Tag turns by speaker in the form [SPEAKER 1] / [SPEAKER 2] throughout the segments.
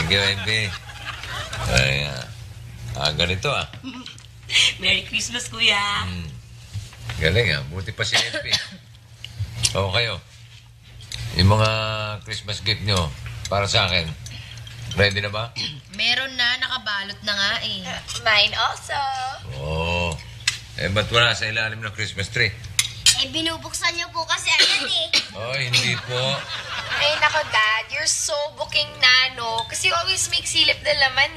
[SPEAKER 1] Thank you, MP. Ay, ganito
[SPEAKER 2] Merry Christmas, Kuya.
[SPEAKER 1] Galing buti pa si MP. O kayo, yung mga Christmas gift nyo para sa akin, ready na ba?
[SPEAKER 3] Meron na, nakabalot na nga eh.
[SPEAKER 4] Mine also.
[SPEAKER 1] Oo. Ba't wala sa ilalim ng Christmas tree?
[SPEAKER 4] Binubuksan niyo po kasi agad
[SPEAKER 1] Oh, hindi po.
[SPEAKER 4] Ay, nako, Dad. You're so booking nano. Kasi you always make silip na laman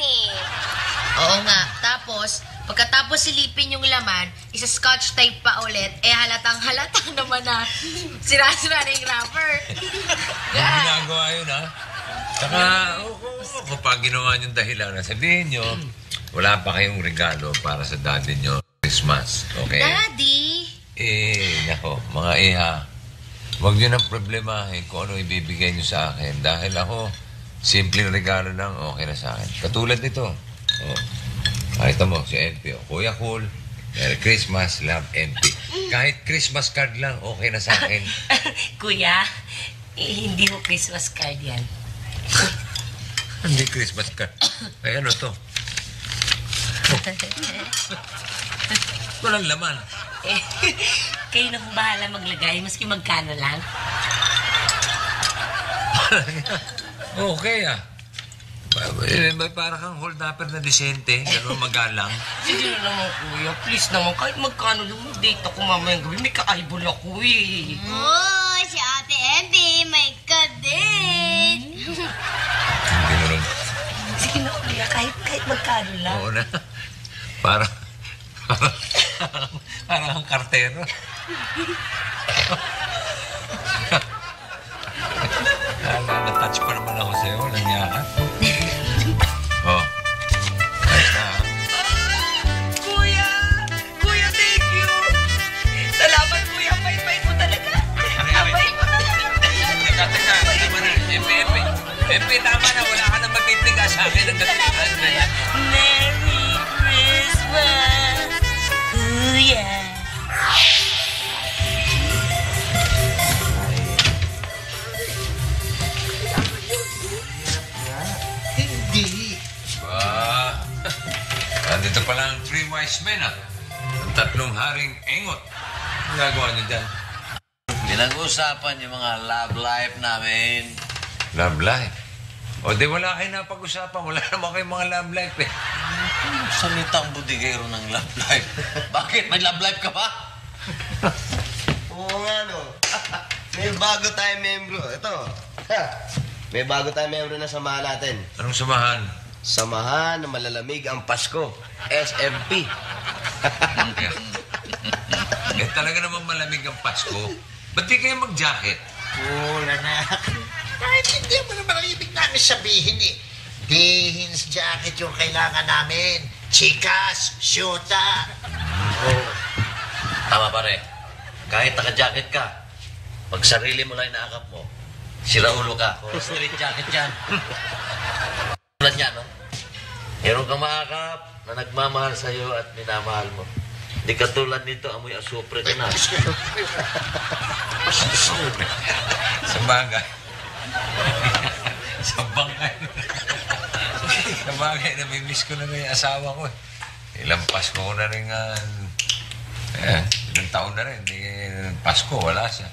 [SPEAKER 3] Oo nga. Tapos, pagkatapos silipin yung laman, isa-scotch tape pa ulit, halatang halata naman na sira-sira na yung wrapper.
[SPEAKER 1] Yung ginagawa yun, Saka, kapag ginawa niyong dahilan, sabihin nyo, wala pa kayong regalo para sa daddy nyo Christmas, okay?
[SPEAKER 3] Daddy!
[SPEAKER 1] Nako, mga iha, huwag nyo nang problemahin kung ano ibibigay nyo sa akin. Dahil ako, simpleng regalo lang, okay na sa akin. Katulad nito. Ito mo, si MP. Kuya Cool, Merry Christmas, love MP. Kahit Christmas card lang, okay na sa akin.
[SPEAKER 2] Kuya, hindi mo Christmas card yan.
[SPEAKER 1] Hindi Christmas card. Ay, ano to? Walang laman.
[SPEAKER 2] Kayo na kung bahala maglagay, maski magkano lang.
[SPEAKER 1] Okay may para kang hold-upper na disente, gano'n magalang.
[SPEAKER 2] Sige na naman, Kuya. Please naman, kahit magkano lang date ako mamayang gabi, may ka-eyeball ako
[SPEAKER 4] Oh, si Ate Emmy, may kadate.
[SPEAKER 1] Hindi mo lang.
[SPEAKER 2] Sige na, Kuya, kahit magkano lang.
[SPEAKER 1] Oo na. Parang kang kartero. Na-touch pa naman ako sa'yo. Nangyaka. Ayos na,
[SPEAKER 2] Kuya! Kuya, thank you! Salamat, Kuya. Bait-bait mo talaga. Bait mo talaga.
[SPEAKER 1] Teka. MP, tama na. Wala ka na magtitigas sa akin.
[SPEAKER 2] Merry Christmas, Kuya!
[SPEAKER 1] Nandito pala ang 3 wise men, Ang 3 haring engot. Ang gagawa niyo dyan?
[SPEAKER 5] Pinag-usapan yung mga love life namin.
[SPEAKER 1] Love life? O, di wala kayo napag-usapan. Wala naman kayong mga love life,
[SPEAKER 5] Salitang budigero ng love life. Bakit? May love life ka ba?
[SPEAKER 6] Oo nga, no. May bago tayong membro. Ito. May bago tayong membro na samahan natin.
[SPEAKER 1] Anong samahan?
[SPEAKER 6] Samahan na malalamig ang Pasko. SMP.
[SPEAKER 1] Talaga naman malamig ang Pasko. Ba't di kayo mag-jacket?
[SPEAKER 7] Wala na. Kahit hindi mo naman ang ibig namin sabihin Dihins jacket yung kailangan namin. Chikas, syuta.
[SPEAKER 5] Tama pare. Kahit naka-jacket ka, pag sarili mo lang inaakap mo, siraulo ka. Street jacket yan. Tulad niya, no? Meron kang maakap na nagmamahal sa'yo at minamahal mo. Di katulad nito, amoy asupre ka na.
[SPEAKER 1] Sa bagay. Sa bagay, namimiss ko na yung asawa ko. Ilang Pasko ko na rin ilang taon na rin. Pasko, wala siya.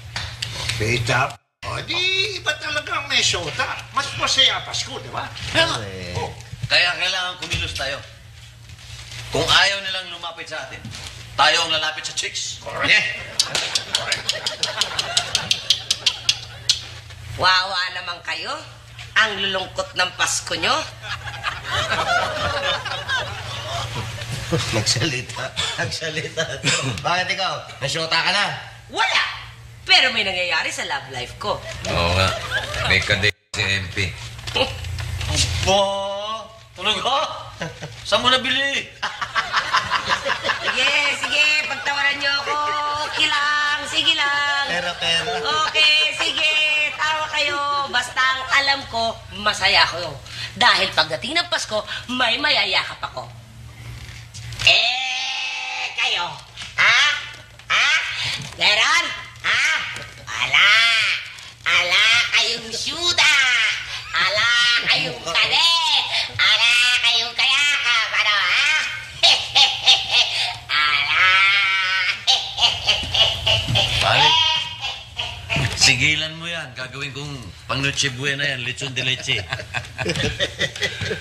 [SPEAKER 7] Pita. O, di iba talagang may syuta. Mas masaya Pasko, di ba?
[SPEAKER 5] Kaya kailangan kumilos tayo. Kung ayaw nilang lumapit sa atin, tayo ang lalapit sa chicks.
[SPEAKER 2] Wawa naman kayo. Ang lulungkot ng Pasko nyo.
[SPEAKER 6] Nagsalita. Bakit ikaw? Nasyota ka na?
[SPEAKER 2] Wala! Pero may nangyayari sa love life ko.
[SPEAKER 1] Oo nga. May kadate si MP.
[SPEAKER 5] Talaga? Saan mo nabili?
[SPEAKER 2] Sige, pagtawaran nyo ako. Okay lang, sige lang.
[SPEAKER 6] Pero.
[SPEAKER 2] Okay, sige, tawa kayo. Basta ang alam ko, masaya ako. Dahil pagdating ng Pasko, may mayayakap ako. Kayo? Ganon? Ala kayong syuda. Ala kayong kadel.
[SPEAKER 5] Sigilan mo yan. Gagawin kong pang noche buena yan. Lechon de leche.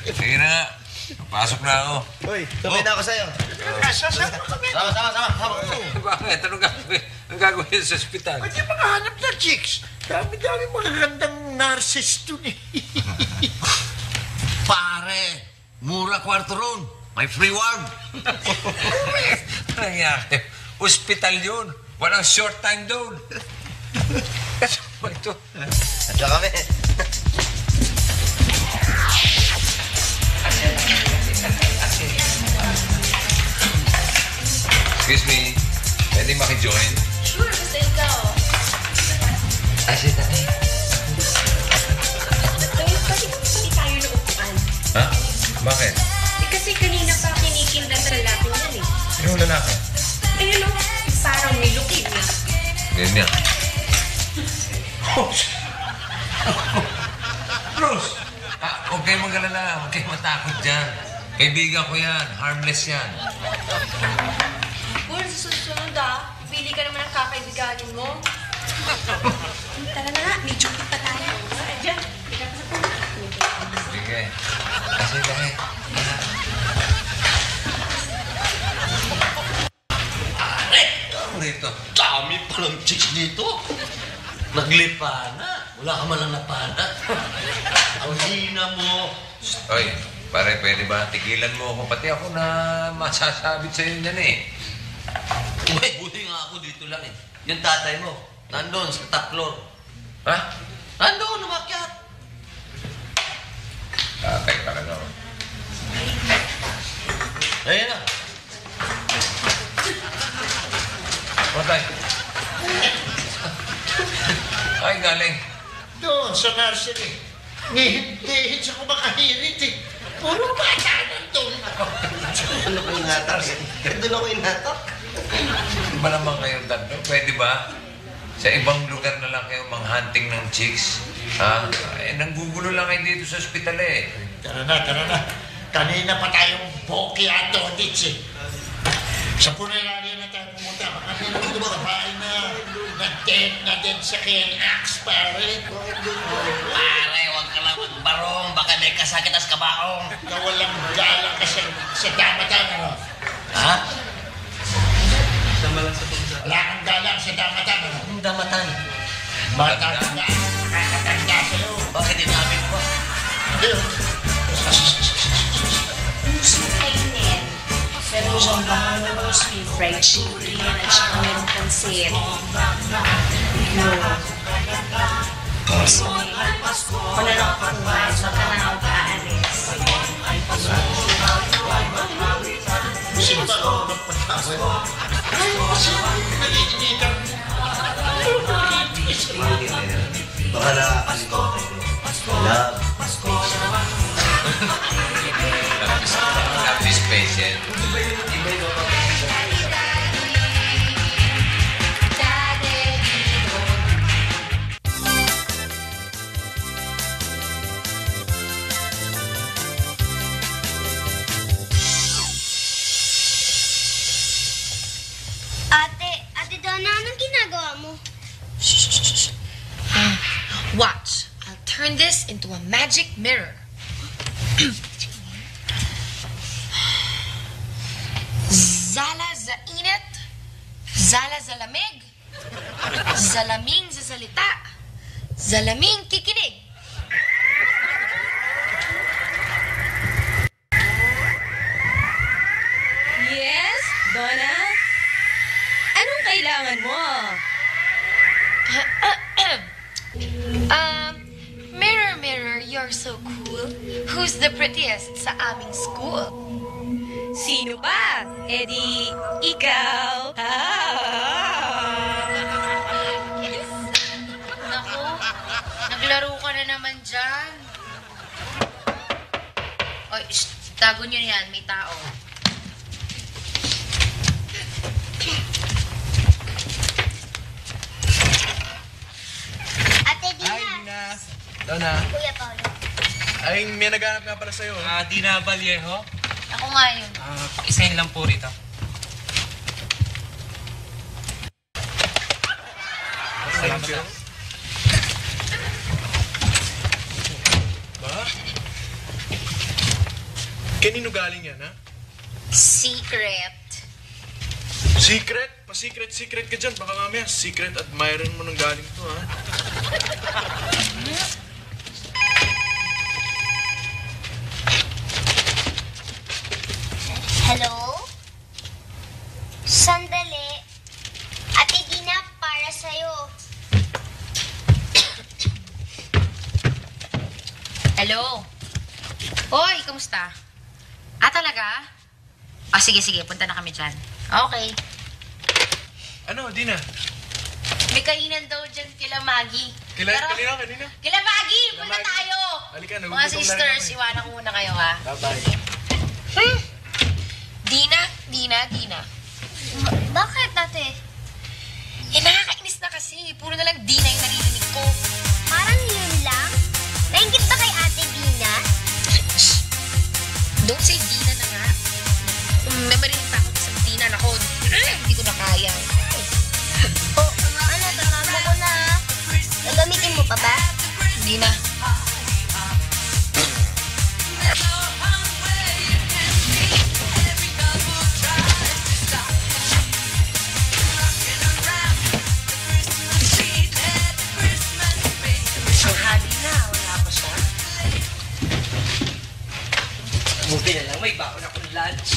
[SPEAKER 1] Sige na nga. Pasok na ako.
[SPEAKER 6] Uy, sabay na ako sa'yo.
[SPEAKER 7] Sasama kami.
[SPEAKER 5] Sama.
[SPEAKER 1] Bakit? Anong gagawin? Anong gagawin sa ospital?
[SPEAKER 7] Pwede makahanap ng chicks. Dami-dami magagandang narcissist dun eh.
[SPEAKER 5] Pare, mura kwarto ron. May free ward.
[SPEAKER 1] Anong nangyari? Ospital yun. Walang short time doon. Kasi ba ito?
[SPEAKER 6] Andiyan kami.
[SPEAKER 1] Excuse me. Pwede maki-join?
[SPEAKER 4] Sure, basta ikaw.
[SPEAKER 1] Ay, sige.
[SPEAKER 4] Pwede tayo na upuan.
[SPEAKER 1] Ha? Bakit?
[SPEAKER 4] Kasi kanina pa kinikinda sa lalaki yan eh.
[SPEAKER 1] Sino lalaki?
[SPEAKER 4] Ayun o, parang may lukid niya.
[SPEAKER 1] Ganyan. Bruce! Huwag kayong mag-alala. Huwag kayong matakot dyan. Kaibigan ko yan. Harmless yan.
[SPEAKER 3] Paul, sa susunod pili ka naman ng kakaibiganin mo.
[SPEAKER 4] Tara na nga, may joke pa tayo. Diyan.
[SPEAKER 1] Sige. Kasi dahil. Ano rito?
[SPEAKER 5] Dami palang chicks dito. Naglipa na. Wala ka man lang napana. Ang hina mo.
[SPEAKER 1] Oy, pare, pwede ba? Tigilan mo ako. Pati ako na masasabit sa'yo yan eh.
[SPEAKER 5] Uy, buti nga ako dito lang eh. Yung tatay mo, nandun sa top floor.
[SPEAKER 1] Ha?
[SPEAKER 5] Nandun, umakyat.
[SPEAKER 1] Tatay talaga ako.
[SPEAKER 5] Ayun na.
[SPEAKER 1] Patay. Ay, galing.
[SPEAKER 7] Doon sa nursery. Nihit ako makahirit eh. Puro bata nandun.
[SPEAKER 6] Ano ko inatak? Doon ako inatak.
[SPEAKER 1] Di ba naman kayong tatlo? Pwede ba? Sa ibang lugar na lang kayo hunting ng chicks? Ha? Eh, nanggugulo lang kayo dito sa ospital eh.
[SPEAKER 7] Tara na. Kanina pa tayong poki at audits eh. Sa punerarya na tayo pumunta. Kami na ito babae na nag-dead sa KNX, pare.
[SPEAKER 5] Pare, huwag ka lang magbarong. Baka may kasakit as kabaong.
[SPEAKER 7] Kawalang galang kasi sa damatan, ano?
[SPEAKER 5] Ha?
[SPEAKER 7] Wala kang galang sa damatan, ano?
[SPEAKER 5] Anong damatan?
[SPEAKER 7] Matanda, nakakatanda sa'yo.
[SPEAKER 5] Bakit inamin mo ba?
[SPEAKER 7] Ayun.
[SPEAKER 4] Kainin. Pero yung bangus, may fried chicken, at saka merong pansit. Yun. Tapos may wala lang ako kumain, so ka na ako kaalis.
[SPEAKER 7] Sino ba ako magpatawad? Nalilitan.
[SPEAKER 6] Baka nakakalimutan ko. Love.
[SPEAKER 1] Love is patient.
[SPEAKER 8] Ate Donna, anong ginagawa mo?
[SPEAKER 3] Watch. I'll turn this into a magic mirror. Zala za init, zala za lamig, zalaming sa salita, zalaming kikinig.
[SPEAKER 9] Yes, Donna? Anong kailangan mo?
[SPEAKER 3] Mirror, mirror, you're so cool. Who's the prettiest sa aming school?
[SPEAKER 9] Sino pa? Di, ikaw.
[SPEAKER 3] Naku, naglaro ka na naman dyan. Oy, tago nyo yan, may tao.
[SPEAKER 8] Ate
[SPEAKER 10] Hi,
[SPEAKER 8] Dina.
[SPEAKER 10] Dina. Donna.
[SPEAKER 8] Kuya Paolo.
[SPEAKER 10] Ay, may naghanap nga pala sa'yo.
[SPEAKER 11] Dina Vallejo,
[SPEAKER 3] Ako nga yun.
[SPEAKER 11] pakisign lang po rito.
[SPEAKER 10] Thank you. Kanino galing yan, ha?
[SPEAKER 3] Secret.
[SPEAKER 10] Secret? Pa-secret ka dyan. Baka mamaya, secret admirer mo nang galing to, ha?
[SPEAKER 8] Hello? Sandali. Ate Dina, para sa'yo.
[SPEAKER 3] Hello? Hoy, kamusta? Ah, talaga? Ah, sige, punta na kami dyan. Okay.
[SPEAKER 10] Ano, Dina?
[SPEAKER 3] May kainan daw dyan kila Maggie.
[SPEAKER 10] Kanina?
[SPEAKER 3] Kila Maggie! Punta
[SPEAKER 10] Maggie.
[SPEAKER 3] tayo!
[SPEAKER 10] Halika,
[SPEAKER 3] Mga
[SPEAKER 10] nagugutom na rin
[SPEAKER 3] sisters,
[SPEAKER 10] kami.
[SPEAKER 3] iwanan ko muna kayo, ha?
[SPEAKER 10] Bye-bye.
[SPEAKER 3] Dina.
[SPEAKER 8] Bakit, ate?
[SPEAKER 3] Eh, nakakainis na kasi. Puro na lang Dina yung naririnig ko.
[SPEAKER 8] Parang yun lang? Nainggit ba kay ate Dina?
[SPEAKER 3] Don't say Dina na nga. May marinig pa ako sa Dina na ko. Hindi ko na kaya.
[SPEAKER 8] Oh, ano, tama ko na. Gagamitin mo pa ba?
[SPEAKER 3] Hindi na.
[SPEAKER 2] Tanghali na, wala pa siya. Buti na lang, may baon akong lunch.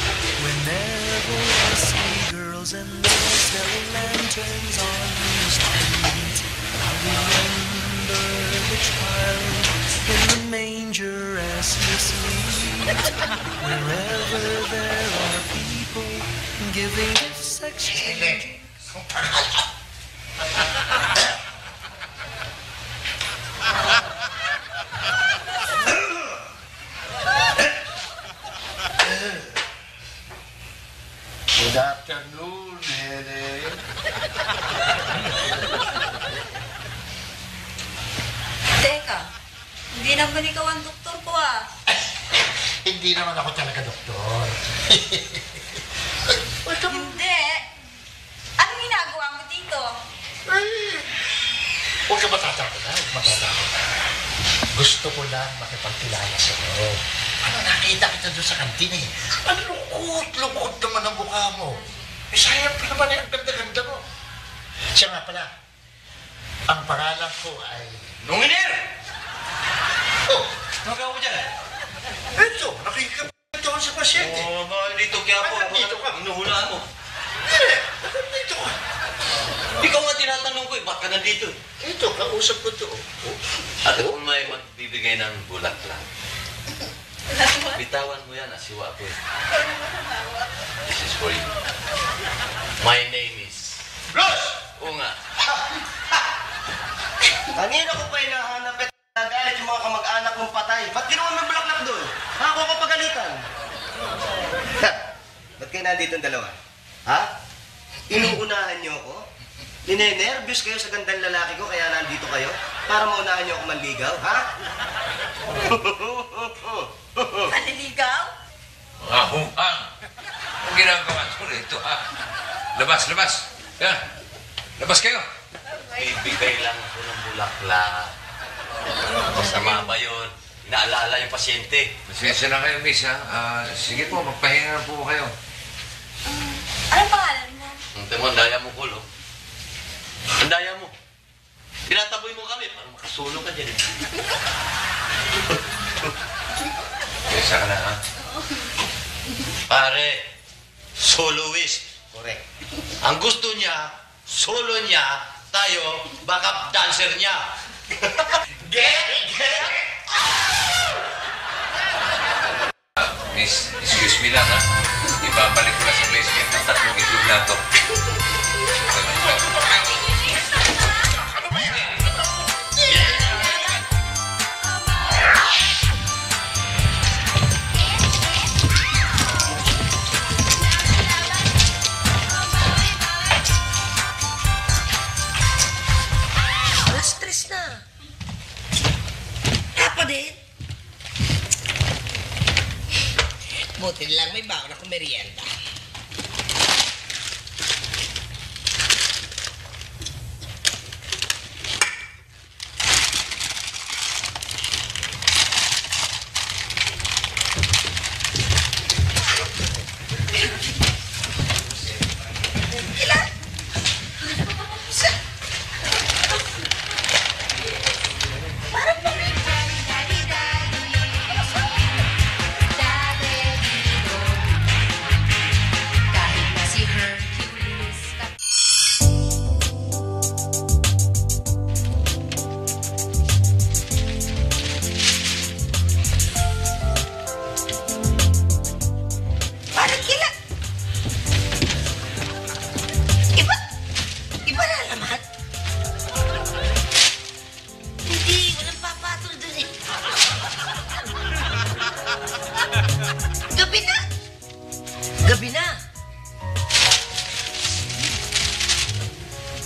[SPEAKER 12] Whenever I see girls and boys selling lanterns on the street, I remember the child in the manger as he sleeps. Wherever there are people giving gifts exchange.
[SPEAKER 7] Good afternoon, Helen.
[SPEAKER 9] Teka, hindi naman ikaw ang doktor ko ah.
[SPEAKER 7] Hindi naman ako talaga doktor.
[SPEAKER 9] Hindi. Anong ginagawa mo dito?
[SPEAKER 7] Huwag ka matatakot na, Gusto ko lang makipagkilala sa'yo. Nakita kita doon sa kantin eh. Ang lukot naman ang mukha mo. Eh, sayang pa naman eh, ang ganda-ganda mo. Siya nga pala, ang pangalan ko ay...
[SPEAKER 5] Nunginer!
[SPEAKER 7] Oh,
[SPEAKER 5] Nagawa mo dyan?
[SPEAKER 7] ito, nakikipagkita sa pasyente.
[SPEAKER 5] Oo, dito kaya po.
[SPEAKER 7] Dito ka.
[SPEAKER 5] Inuhulaan mo.
[SPEAKER 7] Dito ka.
[SPEAKER 5] Ikaw nga tinatanong ko eh, ba't ka nandito?
[SPEAKER 7] Ito, kausap ko to.
[SPEAKER 5] At kung may magbibigay ng bulaklak, bitawan mo yan, asiwa ko eh. This is for you. My name is...
[SPEAKER 6] Bros!
[SPEAKER 5] Oo nga.
[SPEAKER 6] Kanina ko pa hinahanap at nagalit yung mga kamag-anak ng patay. Ba't ginawa mo yung bulaklak doon? Ako ko pagalitan. Ba't kayo nandito ang dalawa? Ha? Inuunahan niyo ako? Ninenervyos kayo sa gandang lalaki ko kaya nandito kayo? Para maunahan niyo ako manligaw, ha?
[SPEAKER 9] Manliligaw?
[SPEAKER 1] Mga humang! Ang ginagawa ko rito, ha? Labas! Yan! Labas kayo!
[SPEAKER 5] Bibigay lang ako ng bulaklak. Masama ba yun? Inaalala yung pasyente.
[SPEAKER 1] Pasensya na kayo, miss, ha? Sige po, magpahinga na po kayo.
[SPEAKER 9] Anong pangalan mo?
[SPEAKER 5] Ang mo, ang daya mo, Kulo. Ang daya mo. Tinataboy mo kami para makasulong ka dyan.
[SPEAKER 1] Pasensya ka na, ha?
[SPEAKER 5] Pare, soloist.
[SPEAKER 6] Correct.
[SPEAKER 5] Ang gusto niya, solo niya, tayo, backup dancer niya.
[SPEAKER 1] Miss, excuse me lang, ha? Ibabalik ko lang sa basement ng 3 itlog na to.
[SPEAKER 2] Buti lang may baon ako merienda.
[SPEAKER 3] Kahit na si Hercules.
[SPEAKER 2] Parang kila. Iba na naman. Hindi, walang papatol dun eh. Gabi na. Gabi na.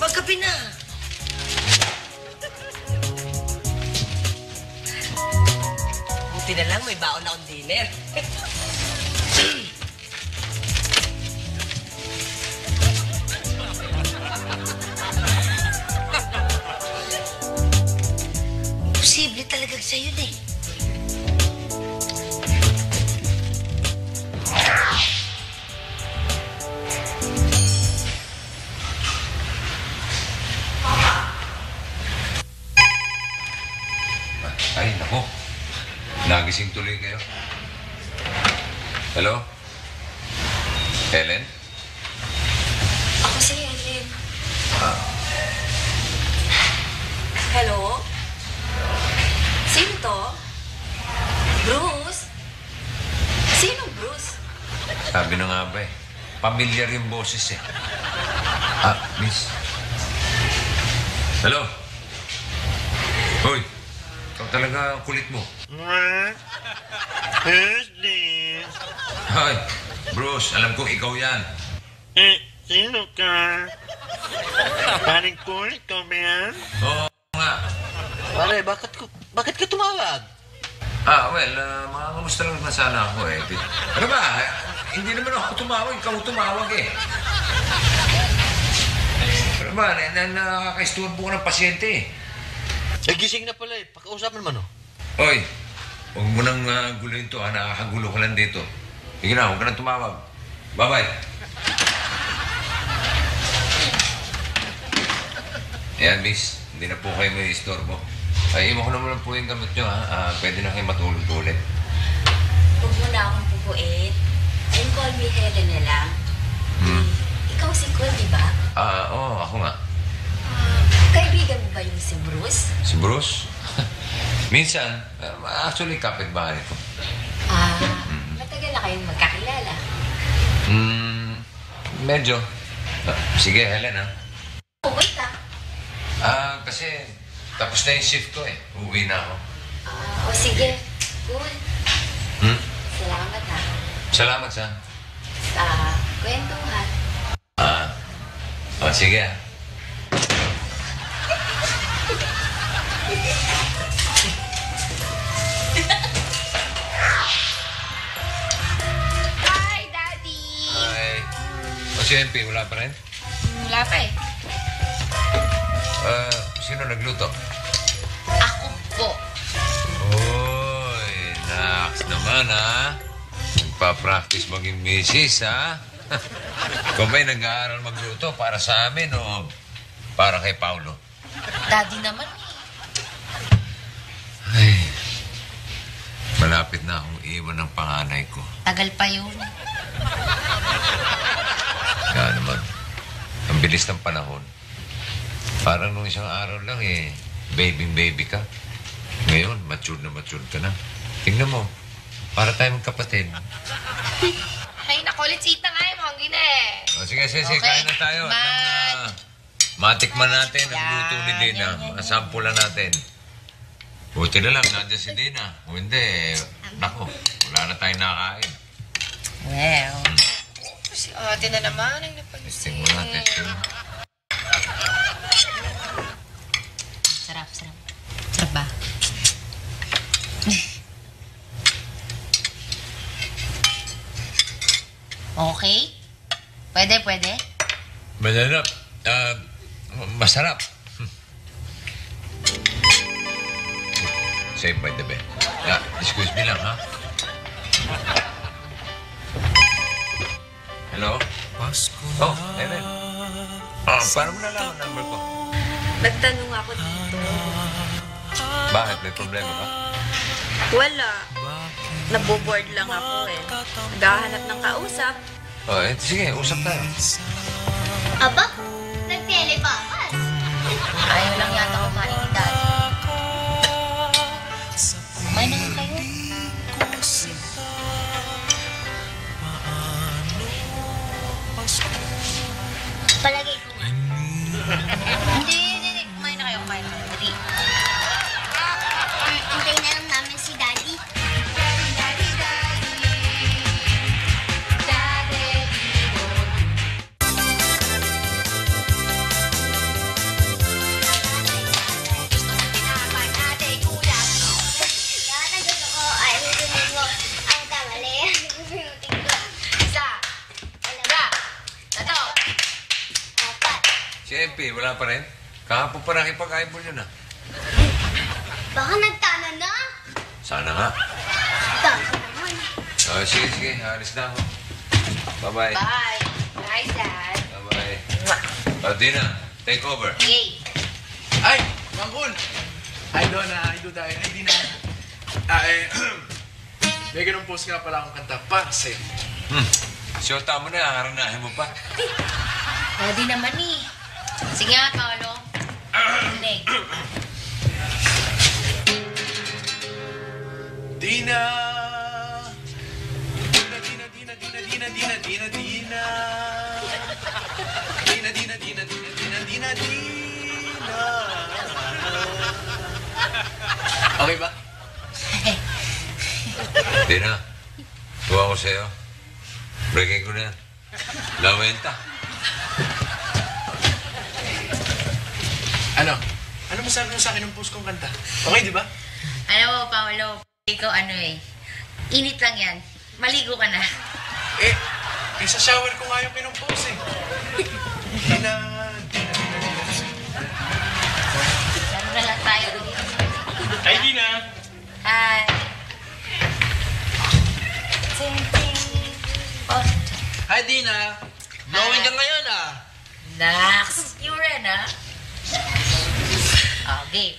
[SPEAKER 2] Paggabi na. Buti na lang may baon akong dinner. Posible talaga sa'yo eh.
[SPEAKER 1] Ay, nako. Nagising tuloy kayo. Hello? Helen?
[SPEAKER 9] Ako si Helen.
[SPEAKER 1] Ah,
[SPEAKER 9] Hello? Sino to? Bruce? Sino Bruce?
[SPEAKER 1] sabi na nga ba eh. Pamilyar yung boses eh. Ah, miss. Hello? Hoy, ikaw talaga ang kulit mo.
[SPEAKER 7] What? Who's this?
[SPEAKER 1] Hoy, Bruce, alam kong ikaw yan.
[SPEAKER 7] Sino ka? Paring cool, ikaw ba yan?
[SPEAKER 1] Oo nga.
[SPEAKER 5] Pare, bakit ka tumawag?
[SPEAKER 1] Mga kamusta lang naman sana ako eh. Ano ba? Hindi naman ako tumawag. Ikaw tumawag eh. Ano ba? Nakakaisturbo ko ng pasyente eh.
[SPEAKER 5] Gising na pala eh. Pakausapin naman oh.
[SPEAKER 1] Hoy, huwag mo nang guluhin to. Nakakagulo ka lang dito. Sige na, huwag ka nang tumawag. Bye-bye. Ayan, miss. Hindi na po kayo may istorbo. Ay, iwan ko naman lang po yung gamit nyo, ha? Pwede na kayo matulog ulit.
[SPEAKER 9] Huwag mo na akong pupuin. And call me Helen na lang. Ikaw si Cole, di ba?
[SPEAKER 1] Oo, ako nga.
[SPEAKER 9] Kaibigan mo ba yung si Bruce?
[SPEAKER 1] Si Bruce? Minsan, actually, kapitbahay ko.
[SPEAKER 9] Matagal na kayong magkakilala.
[SPEAKER 1] Medyo. Sige, Helen, ha?
[SPEAKER 9] Wait ah.
[SPEAKER 1] Kasi tapos na yung shift ko eh. Uuwi na ako.
[SPEAKER 9] O sige, cool. Salamat ha.
[SPEAKER 1] Salamat sa...
[SPEAKER 9] Sa kwentuhan.
[SPEAKER 1] Sige ah.
[SPEAKER 3] Hi, Daddy!
[SPEAKER 1] Ay. O si MP, wala pa rin?
[SPEAKER 3] Wala pa eh.
[SPEAKER 1] Sino nagluto?
[SPEAKER 3] Ako po.
[SPEAKER 1] Uy, naks naman ha. Nagpa-practice maging misis ha. Kung ba'y nag-aaral magluto para sa amin o para kay Paulo?
[SPEAKER 3] Daddy naman eh.
[SPEAKER 1] Ay, malapit na akong iwan ng panganay ko.
[SPEAKER 3] Tagal pa yun.
[SPEAKER 1] Kaya naman, ang bilis ng panahon. Parang nung isang araw lang eh, baby ka. Ngayon, matured ka na. Tingnan mo, para tayong magkapatid.
[SPEAKER 3] Ay, naku, let's eat na nga. I'm hungry na eh.
[SPEAKER 1] O, sige,
[SPEAKER 3] Okay,
[SPEAKER 1] kain na tayo. At matikman natin ang luto ni Dina. Masampulan natin. Buti na lang, nandiyan si Dina. O hindi, naku, wala na tayong nakain.
[SPEAKER 3] Well. Si ate na naman ang napansin.
[SPEAKER 1] Testing mo natin.
[SPEAKER 3] Sarap. Sarap ba? Okay? Pwede?
[SPEAKER 1] Masarap. Masarap. Save by the bed. Excuse me lang, ha? Hello? Oh, Evan. Paano mo na lang ang number ko?
[SPEAKER 9] Nagtanong ako dito.
[SPEAKER 1] Bakit? May problema ka?
[SPEAKER 9] Wala. Naboboard lang ako eh. Naghahanap ng kausap.
[SPEAKER 1] Oh, sige, usap tayo.
[SPEAKER 8] Aba, nag-telepapas.
[SPEAKER 3] Ayaw lang yata kumain ni Daddy. Kumain na lang kayo.
[SPEAKER 8] Palagay ko nga. Hindi. Kumain na kayo. Dali. Hintayin na lang namin si Daddy.
[SPEAKER 1] Si MP, wala pa rin? Kahapon pa nakipag-eyeball yun, ha?
[SPEAKER 8] Baka nagtana na.
[SPEAKER 1] Sana nga.
[SPEAKER 8] Tama naman.
[SPEAKER 1] Oh, sige. Alis na ako. Bye-bye.
[SPEAKER 3] Bye. Bye, Dad.
[SPEAKER 1] Bye-bye. Dina, take over.
[SPEAKER 3] Yay.
[SPEAKER 10] Ay, Mangkul! Ay, Donna, ay, Duda, ay, Dina. May ganun post nga pala akong kanta para sa'yo.
[SPEAKER 1] Siyota mo na, haranahin mo pa.
[SPEAKER 3] Pwede naman eh. Sige nga, Paolo. Leg.
[SPEAKER 10] Dina! Okay ba?
[SPEAKER 1] Dina, tuwa ko sa'yo. Breaking ko na yan. Lawenta.
[SPEAKER 10] Ano masabi mo sa akin ng post kong kanta? Okay, di ba?
[SPEAKER 3] Alam mo, Paolo, ikaw init lang yan. Maligo ka na.
[SPEAKER 10] Sa shower ko nga yung pinumpose eh. Dina.
[SPEAKER 3] Laro na lang tayo.
[SPEAKER 10] Hi, Dina.
[SPEAKER 3] Hi. Oh,
[SPEAKER 5] Hi, Dina. Blowing ka ngayon, ah.
[SPEAKER 3] Nax. You rin, ah? Okay.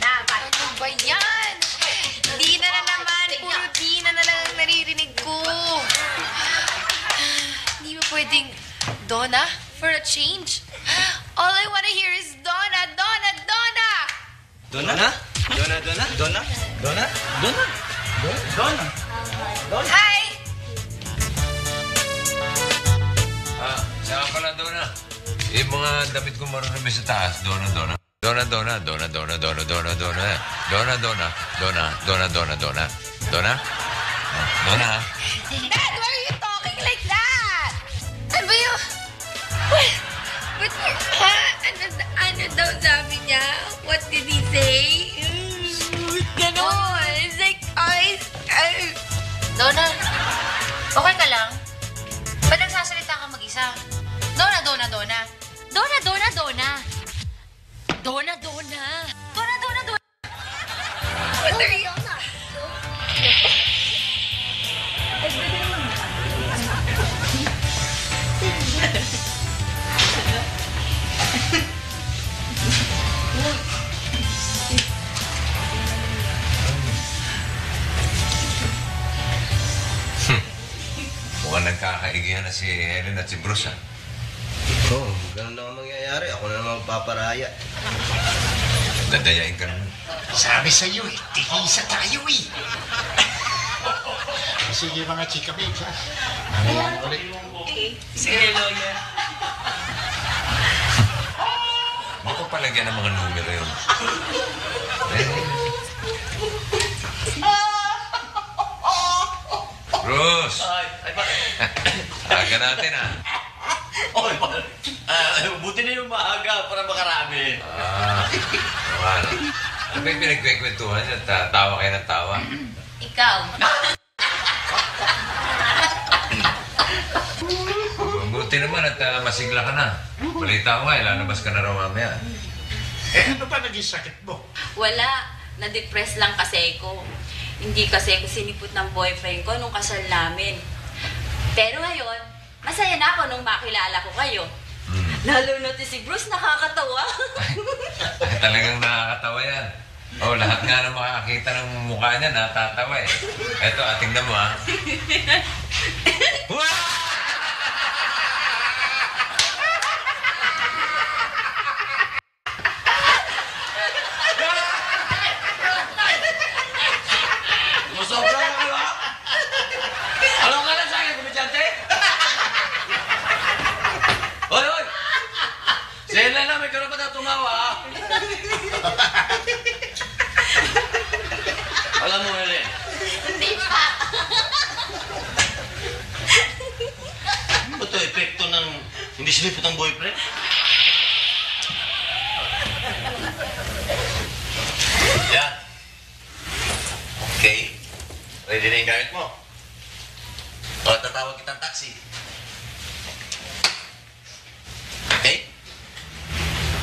[SPEAKER 13] Ano ba yan? Dina na naman. Puro Dina na lang ang naririnig ko. Hindi mo pwedeng Donna for a change? All I wanna hear is Donna, Donna, Donna!
[SPEAKER 5] Donna? Donna?
[SPEAKER 13] Hi!
[SPEAKER 1] Saka pala, Donna. Yung mga damit ko marunong sa taas. Donna. Donna.
[SPEAKER 13] Dad, why are you talking like that? Ano ba yun? But, ano daw sabi niya? What did he say? Ganon. It's like,
[SPEAKER 3] Donna, okay ka lang? Ba't nagsasalita ka mag-isa? Donna.
[SPEAKER 13] What are you?
[SPEAKER 1] Mukhang nagkakaigihan na si Helen at si Bruce, ha?
[SPEAKER 6] Oo, ganun lang ang mangyayari. Ako na naman paparaya.
[SPEAKER 1] Dadayain ka naman.
[SPEAKER 7] Sabi sa'yo eh, tikisa tayo eh. Sige mga chika babes, ha? Mamaya na ulit.
[SPEAKER 11] Sige, Lola.
[SPEAKER 1] Hindi ko palagyan ng mga numero yun. Bruce! Aga natin, ha?
[SPEAKER 5] Okay, buti na yung maaga para makarami.
[SPEAKER 1] Ano? Ano ba yung pinagkwekwentuhan niya? Tawa kayo ng tawa.
[SPEAKER 3] Ikaw.
[SPEAKER 1] Buti naman at masigla ka na. Balita ko lalabas ka na raw mamaya.
[SPEAKER 7] Ano ba naging sakit mo?
[SPEAKER 9] Wala. Na-depress lang kasi ko. Hindi kasi ako sinipot ng boyfriend ko nung kasal namin. Pero ngayon, masaya na ako nung makilala ko kayo. Lalo na si Bruce, nakakatawa.
[SPEAKER 1] Talagang nakakatawa yan. Lahat nga na makakita ng mukha niya, natatawa eh. Eto, tingnan mo ha.
[SPEAKER 5] Sobra na kayo, ha? Alam ka na sa akin, komedyante? Hoy! Si Helena, may karapat na tumawa, ha? Alam mo, Helen.
[SPEAKER 9] Hindi pa.
[SPEAKER 5] Ano ba ito, epekto ng hindi sinipot ang boyfriend? Yan. Okay. Ready na yung gamit mo. Tatawag kitang taxi. Okay?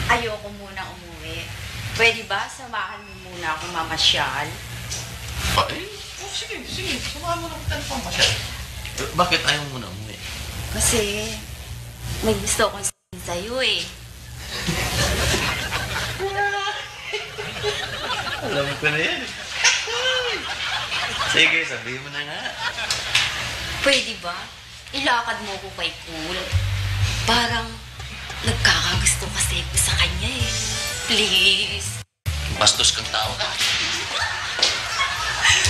[SPEAKER 9] Ayoko muna umuwi. Pwede ba samahan mo muna ako mamasyal?
[SPEAKER 5] Sige. Samahan mo na kitang pamasyal. Bakit ayaw mo na umuwi?
[SPEAKER 9] Kasi may gusto kong sabihin sa'yo eh.
[SPEAKER 5] Alam ko na yan. Sige, sabihin mo na nga.
[SPEAKER 9] Pwede ba? Ilakad mo ko kay Cool. Parang nagkakagusto kasi ko sa kanya eh. Please.
[SPEAKER 5] Bastos kang tao ka.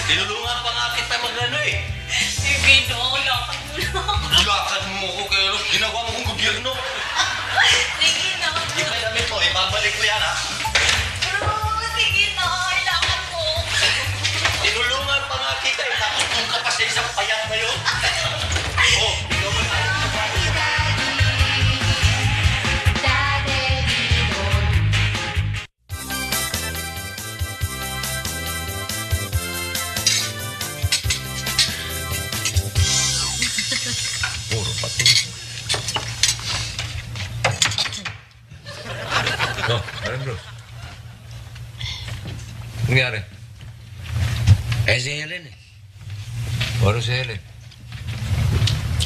[SPEAKER 5] Tinulungan pa nga kita mag-ano eh.
[SPEAKER 9] Sige no, lakad mo lang.
[SPEAKER 5] Lakad mo ko kaya ginawa mo kong gobyerno.
[SPEAKER 9] Sige na.
[SPEAKER 5] Alam mo, ibabalik ko yan ha.
[SPEAKER 9] Sige na, ilakad mo.
[SPEAKER 5] Tinulungan pa nga kita eh. Tapos kung ka pa sa isang payat na yun. Ikaw mo na.
[SPEAKER 1] Puro pati. Ano bro? Nangyari?
[SPEAKER 5] Si Helen eh.
[SPEAKER 1] Ano si Helen?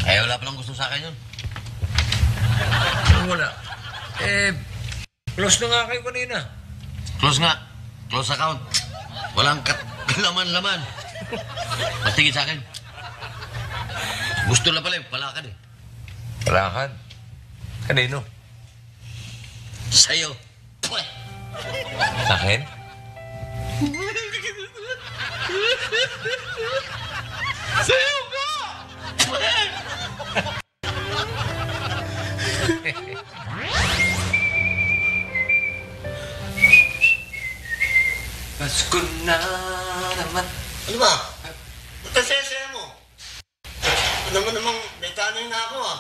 [SPEAKER 5] Wala palang gusto sa akin yun.
[SPEAKER 1] Wala. Close na nga kayo kanina.
[SPEAKER 5] Close nga. Close account. Walang laman-laman. Mastigit sa akin. Gusto lang pala yung palakad eh.
[SPEAKER 1] Palakad? Kanino?
[SPEAKER 5] Sa'yo.
[SPEAKER 1] Sa akin?
[SPEAKER 5] Sa'yo ka!
[SPEAKER 1] Pasko na naman.
[SPEAKER 7] Ano ba? Ba't ang saya-saya mo? Alam mo namang may tanong na ako ah.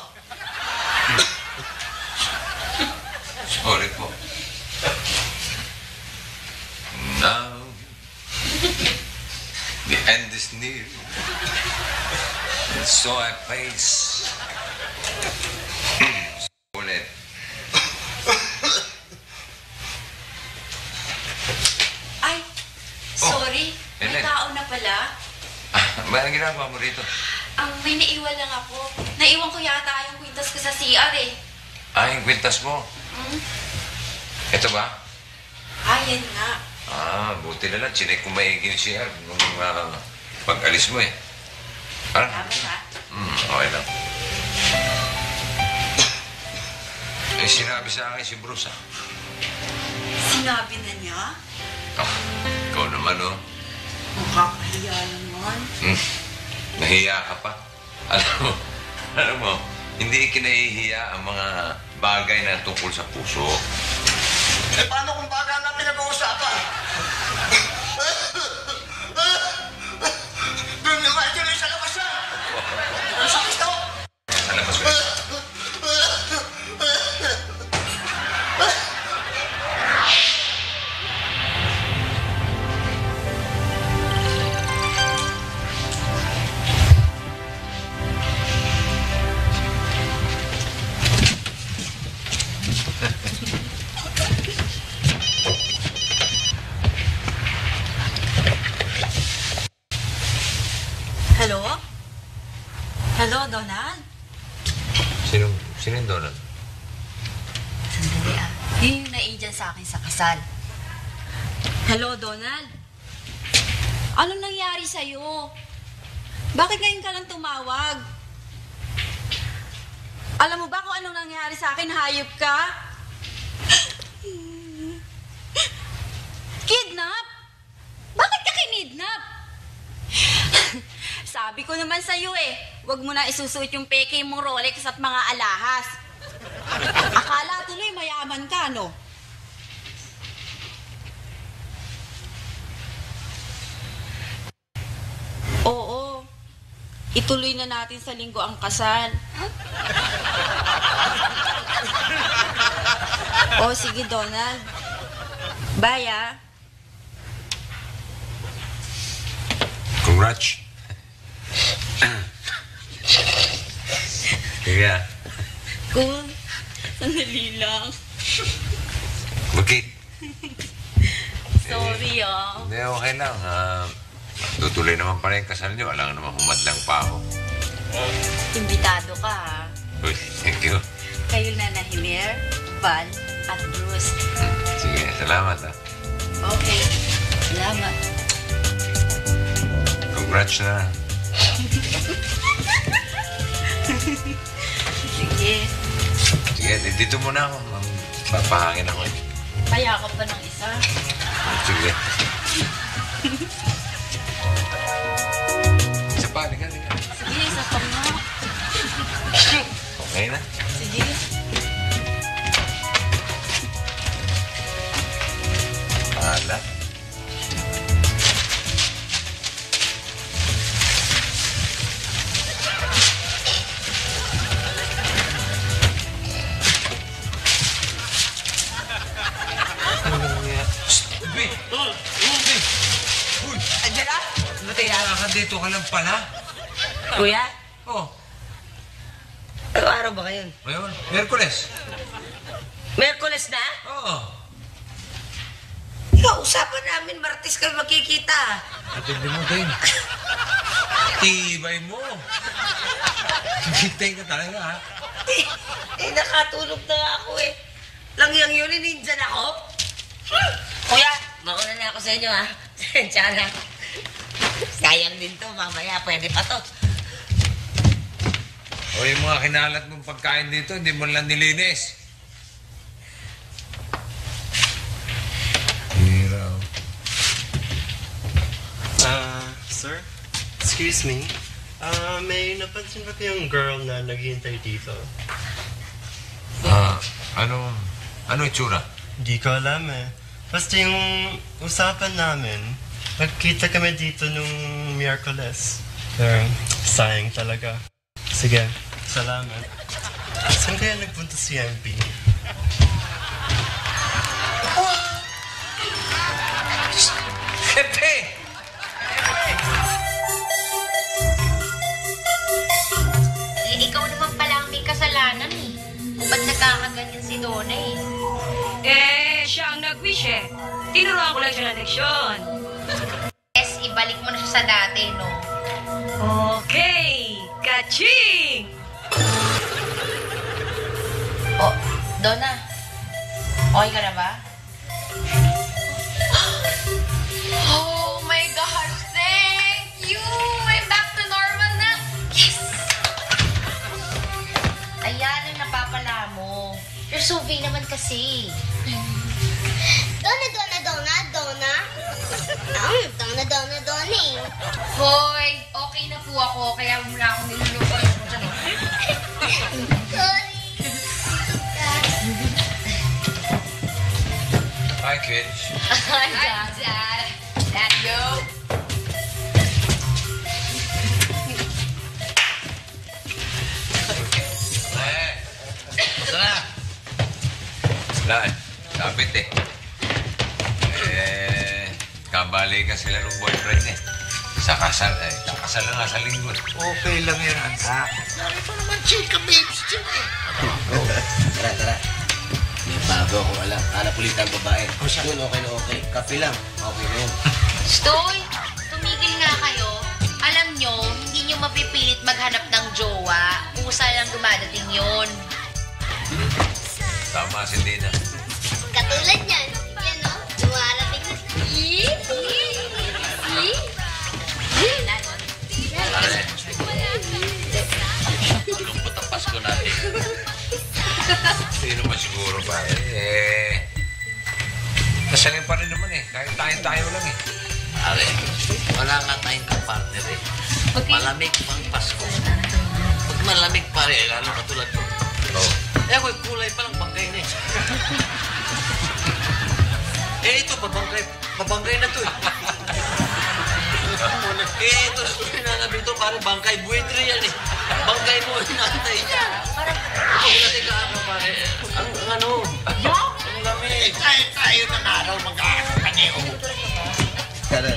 [SPEAKER 1] Sorry po. Now, the end is near. And so I face ulit.
[SPEAKER 9] Ay, sorry. May
[SPEAKER 1] Helen.
[SPEAKER 9] tao na pala.
[SPEAKER 1] Anong ginagawa mo rito?
[SPEAKER 9] May naiwan lang ako. Naiwan ko yata yung kwintas ko sa CR eh.
[SPEAKER 1] Yung kwintas mo. Ito ba?
[SPEAKER 9] Yan nga.
[SPEAKER 1] Buti na lang. Chinek ko maigi yung CR nung pag-alis mo eh.
[SPEAKER 9] Tama ba?
[SPEAKER 1] Okay lang. Sinabi sa akin si Bruce
[SPEAKER 9] Sinabi na niya?
[SPEAKER 1] Ikaw naman
[SPEAKER 9] Nakakahiya naman.
[SPEAKER 1] Nahiya ka pa. Alam mo, hindi kinahihiya ang mga bagay na tungkol sa puso.
[SPEAKER 7] Paano kung bagay na pinag-uusapan? Doon naman ito sa labas yan! Ano sa gusto?
[SPEAKER 1] Sa labas ko.
[SPEAKER 9] Hello? Hello, Donald?
[SPEAKER 1] Sino yung Donald?
[SPEAKER 9] Sandali ah. Yun yung na-agent sa akin sa kasal. Hello, Donald? Anong nangyari sa'yo? Bakit ngayon ka lang tumawag? Alam mo ba kung anong nangyari sa akin? Hayop ka? Kidnap? Bakit ka kinidnap? Sabi ko naman sa'yo huwag mo na isusuot yung peke mong Rolex at mga alahas. Akala tuloy mayaman ka, no? Oo. Ituloy na natin sa linggo ang kasal. Oh, sige, Donald. Bye, ah.
[SPEAKER 1] Congrats. Sige ah.
[SPEAKER 9] Cool. Sandali lang.
[SPEAKER 1] Bakit?
[SPEAKER 9] Sorry, ah.
[SPEAKER 1] Hindi, okay lang. Tutuloy naman pala yung kasal niyo. Alam naman humadlang pa ako.
[SPEAKER 9] Imbitado ka, ha?
[SPEAKER 1] Uy, thank you.
[SPEAKER 9] Kayo na Himer, Val, at Bruce.
[SPEAKER 1] Sige, salamat ah.
[SPEAKER 9] Okay. Salamat.
[SPEAKER 1] Congrats na.
[SPEAKER 9] Sige.
[SPEAKER 1] Sige, dito muna ako. Papahangin ako.
[SPEAKER 9] Payakap pa ng isa.
[SPEAKER 1] Sige. Isa pa, liga.
[SPEAKER 9] Sige, isa pa nga.
[SPEAKER 1] Okay na?
[SPEAKER 9] Sige.
[SPEAKER 1] Pahala.
[SPEAKER 2] Angela?
[SPEAKER 1] Kaya ka dito ka lang pala.
[SPEAKER 2] Kuya?
[SPEAKER 1] Oh,
[SPEAKER 2] Anong araw ba ngayon?
[SPEAKER 1] ngayon, Merkules.
[SPEAKER 2] Merkules na?
[SPEAKER 1] Oo.
[SPEAKER 2] Ikaw, usapan namin, Martes kami makikita.
[SPEAKER 1] Atindi mo din. Tibay mo. Hintay ka talaga, ha?
[SPEAKER 2] Nakatulog na nga ako Langyang yun, ninjan ako. Kuya, mauna na ako sa inyo, ha? Sensya na. Sayang din to, mamaya pwede pa to.
[SPEAKER 1] O yung mga kinalat mong pagkain dito, hindi mo lang nilinis. Hiraw.
[SPEAKER 14] Sir? Excuse me? May napansin ba kayong girl na naghihintay dito?
[SPEAKER 1] Ano itsura?
[SPEAKER 14] Di ko alam Basta yung usapan namin, nagkita kami dito nung Miyerkules. Pero sayang talaga. Sige, salamat. Saan kaya nagpunta si MP?
[SPEAKER 1] Pepe!
[SPEAKER 3] Ikaw naman pala ang may kasalanan Kung ba't nagkakaganyan si Donna
[SPEAKER 2] Siya ang nag-wish Tinuruan ko lang siya ng leksyon.
[SPEAKER 3] Yes, ibalik mo na siya sa dati, no?
[SPEAKER 2] Okay, kaching!
[SPEAKER 3] Oh, Donna. Okay ka na ba? Oh my gosh, thank you! I'm back to normal na! Yes! Ayan ang napapala mo. You're so vain naman kasi.
[SPEAKER 8] Donna.
[SPEAKER 3] Hoy, okay na po ako, kaya muna ako nilulukoy.
[SPEAKER 8] Sorry.
[SPEAKER 1] Hi, kids.
[SPEAKER 3] Hi, Dad. Dad, go.
[SPEAKER 1] Basta na. Wala Kapit kabali ka sila ng boyfriend Sa kasal na nga sa linggo.
[SPEAKER 7] Okay lang yan, anak. Sorry pa naman, chika babes dyan
[SPEAKER 6] Tara. May bago akong hanap ulit ang babae. Yun, okay na okay. Kape lang. Okay na yun.
[SPEAKER 3] Stoy, tumigil nga kayo. Alam nyo, hindi nyo mapipilit maghanap ng jowa. Usa lang dumadating yon.
[SPEAKER 1] Tama si Dina.
[SPEAKER 8] Katulad yan. Yan o, dumarating na siya.
[SPEAKER 5] Pare, lungkot ang Pasko natin.
[SPEAKER 1] Sino ba siguro pa? Kasangin pa rin naman eh. Kahit tayo lang eh.
[SPEAKER 5] Pare, wala nga tayong kapartner eh. Malamig pang Pasko. Pag malamig pare, lalo katulad ko.
[SPEAKER 1] Oo.
[SPEAKER 5] Eh, ako'y kulay pa lang bangkay na eh. Ito, pabangkay na to eh. Ito, pinangabi ito, pare, bangkay buwedre yan eh. Bangkay mo, hinantay niya. Ako natin kaano, pare. Ang ano? Ang lamig.
[SPEAKER 7] Tayo ng araw mag-aakaneo.
[SPEAKER 6] Ano?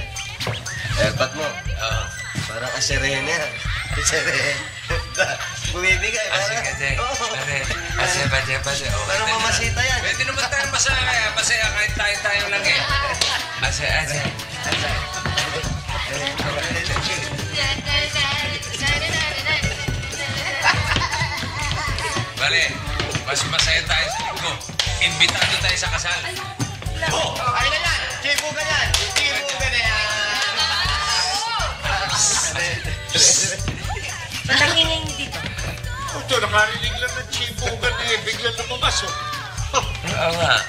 [SPEAKER 6] Airpot mo. Parang aserene. Aserene. Bumibigay.
[SPEAKER 1] Kasi.
[SPEAKER 6] Parang mamasita yan.
[SPEAKER 1] Pwede naman tayo masaya. Masaya kahit tayo lang eh. Ase. Bale, mas masaya tayo sa linggo. Imbitado tayo sa kasal.
[SPEAKER 6] Ay na yan! Chipo ka yan! Chipo ka na yan!
[SPEAKER 2] Ba't ang ingay niyo dito?
[SPEAKER 7] Ito, nakarinig lang ng chipugan na eh. Biglang lumabas oh.
[SPEAKER 1] Oo nga.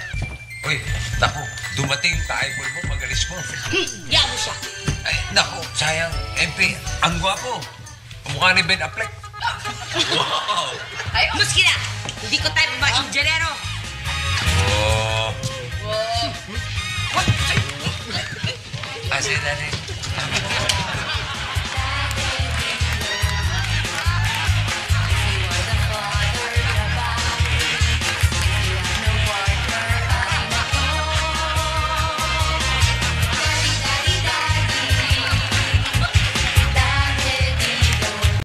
[SPEAKER 1] Uy, naku, dumating tayo mo, magalis mo.
[SPEAKER 2] Yamo siya.
[SPEAKER 1] Ay, naku, sayang. MP, ang gwapo. Mukha ni Ben Affleck.
[SPEAKER 5] Wow!
[SPEAKER 2] Ay, muski na! Hindi ko type ba ingenero?
[SPEAKER 1] Oh. Ase, dali.